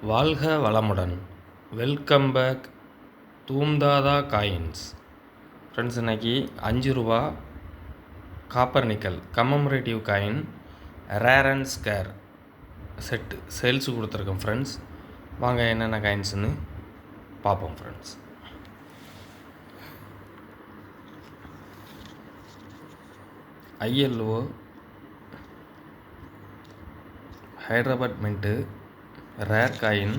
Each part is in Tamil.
வாழ்க வளமுடன். வெல்கம் பேக் தூம்தாதா காயின்ஸ். ஃப்ரெண்ட்ஸ், இன்றைக்கி ரூ. 5 copper nickel commemorative coin rare and scarce set sales கொடுத்துருக்கோம் ஃப்ரெண்ட்ஸ். வாங்க என்னென்ன காயின்ஸுன்னு பார்ப்போம் friends. ILO Hyderabad mint rare coin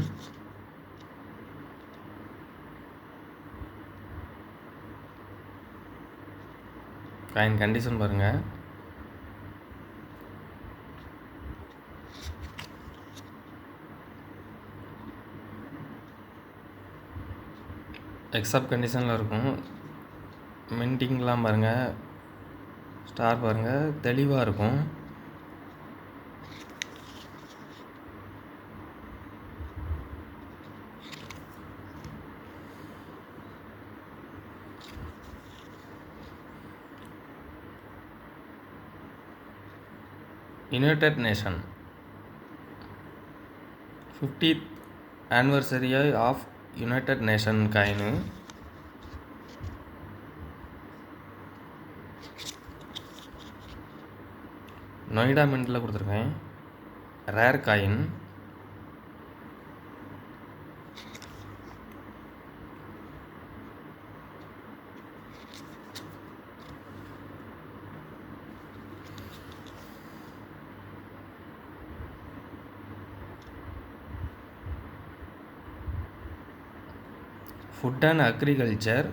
condition பாருங்கள். எக்ஸப்ட் கண்டிஷனில் இருக்கும். மின்டிங்லாம் பாருங்கள், ஸ்டார் பாருங்கள், தெளிவாக இருக்கும். United nation 50th anniversary of united nation coin. Noida மின்ட்டில் கொடுத்துருக்கேன். Rare coin food and agriculture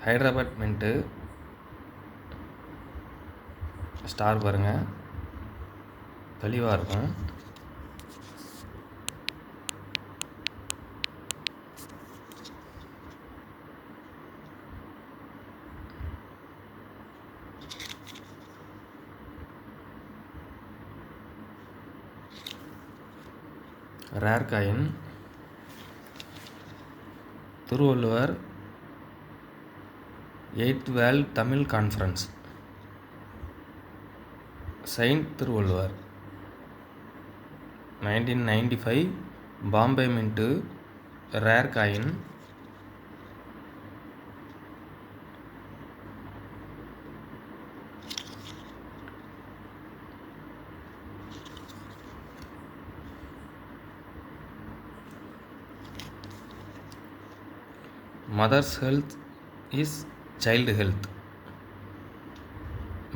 Hyderabad mint. Star பாருங்கள், தெளிவாக இருக்கும். Rare coin Thiruvalluvar 8th world Tamil conference saint Thiruvalluvar 1995 Bombay mint. Rare coin mother's health is child health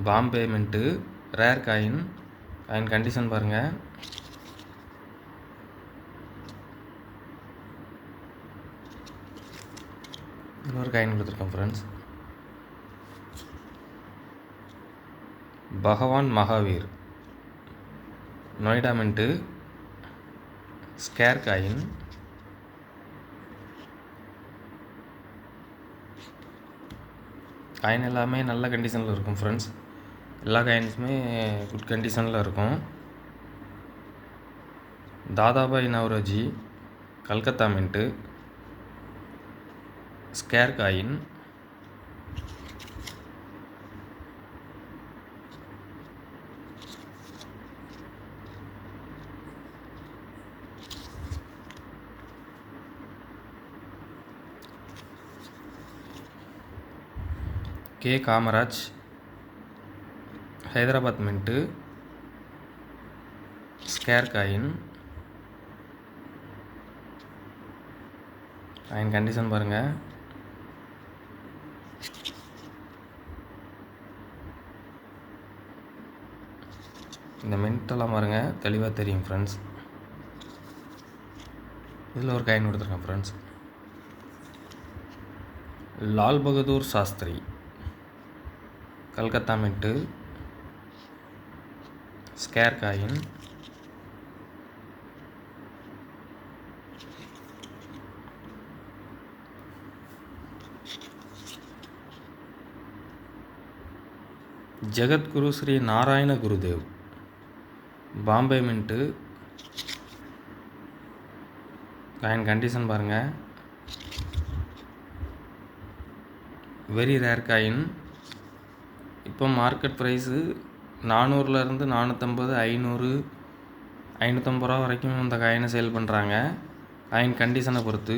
Bombay mint. Rare coin condition பாருங்கள். இன்னொரு காயின் கொடுத்துருக்கோம் friends. Bhagwan Mahavir Noida mint. Scare coin எல்லாமே நல்ல கண்டிஷனில் இருக்கும் ஃப்ரெண்ட்ஸ். எல்லா காயின்ஸுமே குட் கண்டிஷனில் இருக்கும். Dadabhai Naoroji Calcutta mint. Scare coin K Kamaraj Hyderabad mint. Scare coin condition பாருங்கள். இந்த மின்ட்டெல்லாம் பாருங்கள், தெளிவாக தெரியும் ஃப்ரெண்ட்ஸ். இதில் ஒரு காயின் கொடுத்துருக்கேன் friends. Lal Bahadur Shastri Calcutta mint. Scare coin Jagadguru Shri Narayana Gurudev Bombay mint. Condition பாருங்கள். Very rare coin. இப்போ மார்க்கெட் ப்ரைஸு 400லேருந்து 450, 500, ரூ. 550 வரைக்கும் இந்த காயினை சேல் பண்ணுறாங்க. காயின் கண்டிஷனை பொறுத்து.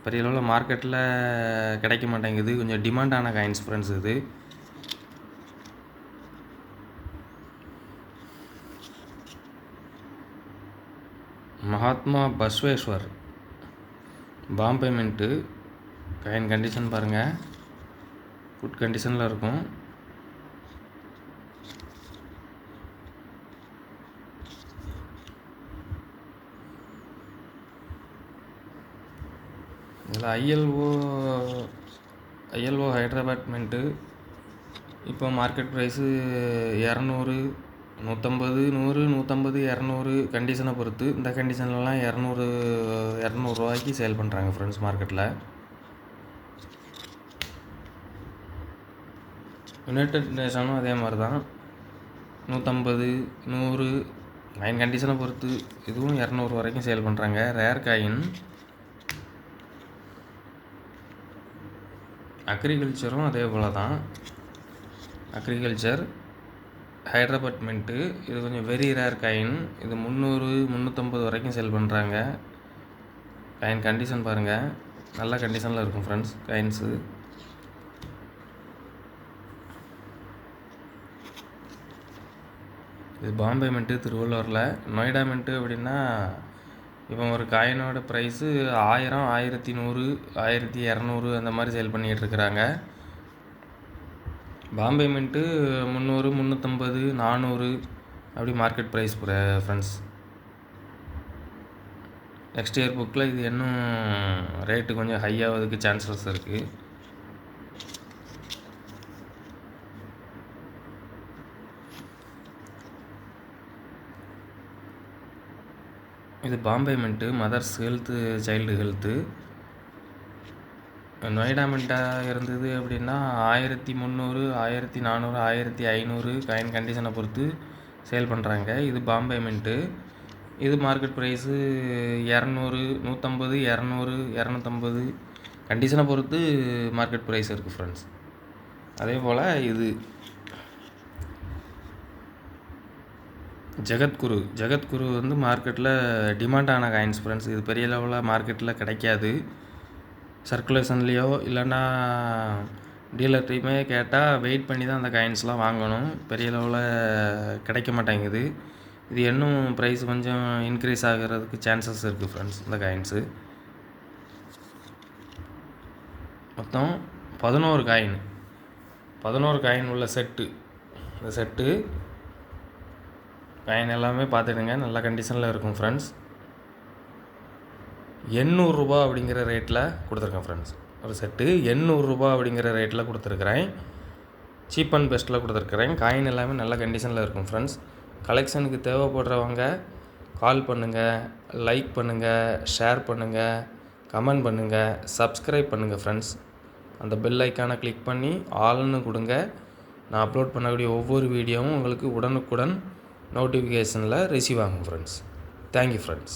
பெரிய அளவில் மார்க்கெட்டில் கிடைக்க மாட்டேங்குது. கொஞ்சம் டிமாண்டான காயின்ஸ் ஃப்ரெண்ட்ஸ் இது. Mahatma Basaveshwar Bombay mint. Coin condition பாருங்கள், குட் கண்டிஷனில் இருக்கும். இதில் ஐஎல்ஓ ஹைதராபாத் மின்ட்டு. இப்போ மார்க்கெட் ப்ரைஸு 200, 150, 100, 150, 200 கண்டிஷனை பொறுத்து. இந்த கண்டிஷன்லலாம் 200 ரூபாய்க்கு சேல் பண்ணுறாங்க ஃப்ரெண்ட்ஸ் மார்க்கெட்டில். யுனைடெட் நேஷனும் அதே மாதிரி தான். 150, 100 காயின் கண்டிஷனை பொறுத்து. இதுவும் 200 வரைக்கும் சேல் பண்ணுறாங்க. Rare coin. அக்ரிகல்ச்சரும் அதே போல் தான். Agriculture Hyderabad mint. இது கொஞ்சம் வெரி ரேர் காயின். இது 300, 350 வரைக்கும் சேல் பண்ணுறாங்க. காயின் கண்டிஷன் பாருங்கள், நல்ல கண்டிஷனில் இருக்கும் ஃப்ரெண்ட்ஸ் காயின்ஸு. இது பாம்பே மின்ட்டு திருவள்ளூரில். நொய்டா மின்ட்டு அப்படின்னா இப்போ ஒரு காயினோட ப்ரைஸு 1000, 1100, 1200 அந்த மாதிரி சேல் பண்ணிகிட்ருக்குறாங்க. பாம்பே மின்ட்டு 300, 350, 400 அப்படி market price friends. Next year புக்கில் இது இன்னும் ரேட்டு கொஞ்சம் ஹை ஆகிறதுக்கு சான்சஸ் இருக்குது. இது Bombay mint mother's health, child health. Noida மின்ட்டாக இருந்தது அப்படின்னா 1300, 1400, 1500 காயின் கண்டிஷனை பொறுத்து சேல் பண்ணுறாங்க. இது பாம்பே மின்ட்டு. இது மார்க்கெட் ப்ரைஸு 200, 150, 200, 250 கண்டிஷனை பொறுத்து மார்க்கெட் ப்ரைஸ் இருக்குது ஃப்ரெண்ட்ஸ். அதே போல் இது ஜெகத்குரு வந்து மார்க்கெட்டில் டிமாண்டான காயின்ஸ் ஃப்ரெண்ட்ஸ். இது பெரிய லெவலில் மார்க்கெட்டில் கிடைக்காது. சர்க்குலேஷன்லேயோ இல்லைன்னா டீலர்ட்டையுமே கேட்டால் வெயிட் பண்ணி தான் அந்த காயின்ஸ்லாம் வாங்கணும். பெரிய லெவலில் கிடைக்க மாட்டேங்குது. இது இன்னும் ப்ரைஸ் கொஞ்சம் இன்க்ரீஸ் ஆகிறதுக்கு சான்சஸ் இருக்குது ஃப்ரெண்ட்ஸ் இந்த காயின்ஸு. மொத்தம் 11 காயின் உள்ள செட்டு. இந்த செட்டு காயின் எல்லாமே பார்த்துடுங்க, நல்ல கண்டிஷனில் இருக்கும் ஃப்ரெண்ட்ஸ். 800 ரூபா அப்படிங்கிற ரேட்டில் கொடுத்துருக்கேன் ஃப்ரெண்ட்ஸ். ஒரு செட்டு 800 ரூபா அப்படிங்கிற ரேட்டில் கொடுத்துருக்குறேன். சீப் அண்ட் பெஸ்ட்டில் கொடுத்துருக்குறேன். காயின் எல்லாமே நல்ல கண்டிஷனில் இருக்கும் ஃப்ரெண்ட்ஸ். கலெக்ஷனுக்கு தேவைப்படுறவங்க கால் பண்ணுங்கள், லைக் பண்ணுங்கள், ஷேர் பண்ணுங்கள், கமெண்ட் பண்ணுங்கள், சப்ஸ்கிரைப் பண்ணுங்கள் ஃப்ரெண்ட்ஸ். அந்த பெல் ஐக்கானை கிளிக் பண்ணி ஆல்னு கொடுங்க. நான் அப்லோட் பண்ணக்கூடிய ஒவ்வொரு வீடியோவும் உங்களுக்கு உடனுக்குடன் நோட்டிஃபிகேஷனில் ரிசீவ் ஆகும் ஃப்ரெண்ட்ஸ். Thank you friends.